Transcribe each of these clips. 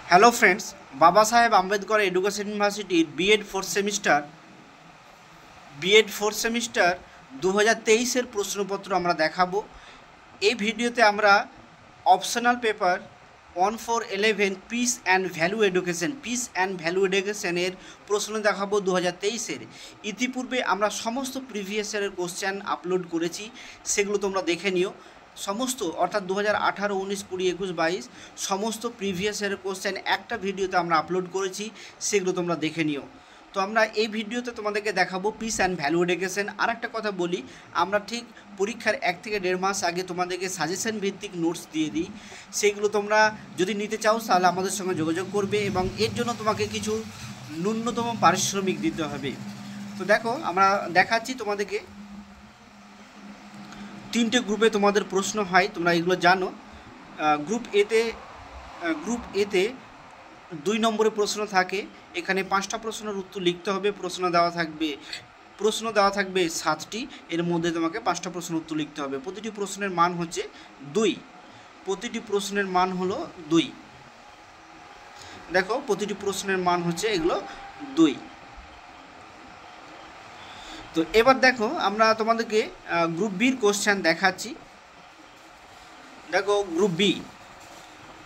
Hello friends, বাবা সাহেব Ambedkar education ইউনিভার্সিটির বিএড ফোর্থ সেমিস্টার 2023-এর প্রশ্নপত্র আমরা দেখাবো। এই ভিডিওতে আমরা optional paper 1/4/11 piece and value এডুকেশনের প্রশ্ন দেখাবো 2023-এর। ইতিপূর্বে আমরা সমস্ত প্রিভিয়াস ইয়ারের কোশ্চেন আপলোড করেছি, সেগুলো তোমরা দেখে নিও। সমস্ত অর্থাৎ 2018, 19, 20, 21, 22 সমস্ত প্রিভিয়াস ইয়ারের কোশ্চেন একটা ভিডিওতে আমরা আপলোড করেছি, সেগুলো তোমরা দেখে নিও। তো আমরা এই ভিডিওতে তোমাদেরকে দেখাবো পিস অ্যান্ড ভ্যালু এডুকেশন। আর একটা কথা বলি, আমরা ঠিক পরীক্ষার 1 থেকে 1.5 মাস আগে তোমাদেরকে সাজেশন ভিত্তিক নোটস দিয়ে দিই। সেইগুলো তোমরা যদি নিতে চাও তাহলে আমাদের সঙ্গে যোগাযোগ করবে এবং এর জন্য তোমাকে কিছু ন্যূনতম পারিশ্রমিক দিতে হবে। তো দেখো, আমরা দেখাচ্ছি তোমাদেরকে 3টে গ্রুপে তোমাদের প্রশ্ন হয়, তোমরা এগুলো জানো। গ্রুপ এতে 2 নম্বরে প্রশ্ন থাকে। এখানে 5টা প্রশ্নের উত্তর লিখতে হবে। প্রশ্ন দেওয়া থাকবে 7টি। এর মধ্যে তোমাকে 5টা প্রশ্নের উত্তর লিখতে হবে। প্রতিটি প্রশ্নের মান হচ্ছে 2। প্রতিটি প্রশ্নের মান হলো 2। দেখো, প্রতিটি প্রশ্নের মান হচ্ছে এগুলো 2। তো এবার দেখো, আমরা তোমাদেরকে গ্রুপ বির কোশ্চেন দেখাচ্ছি। দেখো, গ্রুপ বি,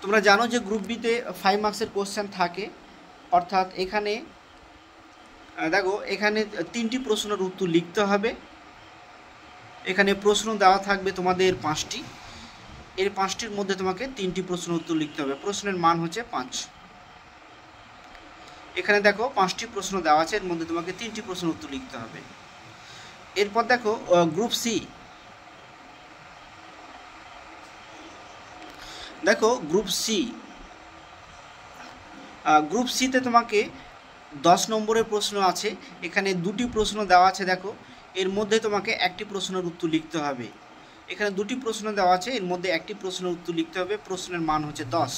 তোমরা জানো যে গ্রুপ বিতে 5 মার্কসের কোশ্চেন থাকে। অর্থাৎ এখানে দেখো, এখানে 3টি প্রশ্নের উত্তর লিখতে হবে। এখানে প্রশ্ন দেওয়া থাকবে তোমাদের 5টি। এর 5টির মধ্যে তোমাকে 3টি প্রশ্নের উত্তর লিখতে হবে। প্রশ্নের মান হচ্ছে 5। এখানে দেখো 5টি প্রশ্ন দেওয়া আছে, এর মধ্যে তোমাকে 3টি প্রশ্নের উত্তর লিখতে হবে। এরপর দেখো গ্রুপ সি। দেখো গ্রুপ সিতে তোমাকে 10 নম্বরের প্রশ্ন আছে। এখানে 2টি প্রশ্ন দেওয়া আছে। দেখো, এর মধ্যে তোমাকে 1টি প্রশ্নের উত্তর লিখতে হবে। এখানে 2টি প্রশ্ন দেওয়া আছে, এর মধ্যে 1টি প্রশ্নের উত্তর লিখতে হবে। প্রশ্নের মান হচ্ছে 10।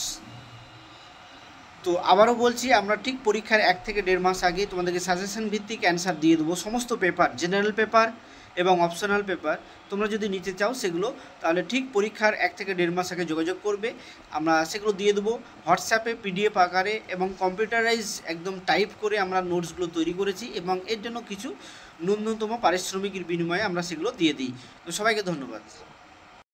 তো আবারও বলছি, আমরা ঠিক পরীক্ষার 1 থেকে 1.5 মাস আগে তোমাদেরকে সাজেশন ভিত্তিক অ্যান্সার দিয়ে দেবো। সমস্ত পেপার, জেনারেল পেপার এবং অপশনাল পেপার তোমরা যদি নিতে চাও সেগুলো, তাহলে ঠিক পরীক্ষার 1 থেকে 1.5 মাস আগে যোগাযোগ করবে। আমরা সেগুলো দিয়ে দেবো হোয়াটসঅ্যাপে পিডিএফ আকারে এবং কম্পিউটারাইজ একদম টাইপ করে আমরা নোটসগুলো তৈরি করেছি এবং এর জন্য কিছু ন্যূনতম পারিশ্রমিকের বিনিময়ে আমরা সেগুলো দিয়ে দিই। তো সবাইকে ধন্যবাদ।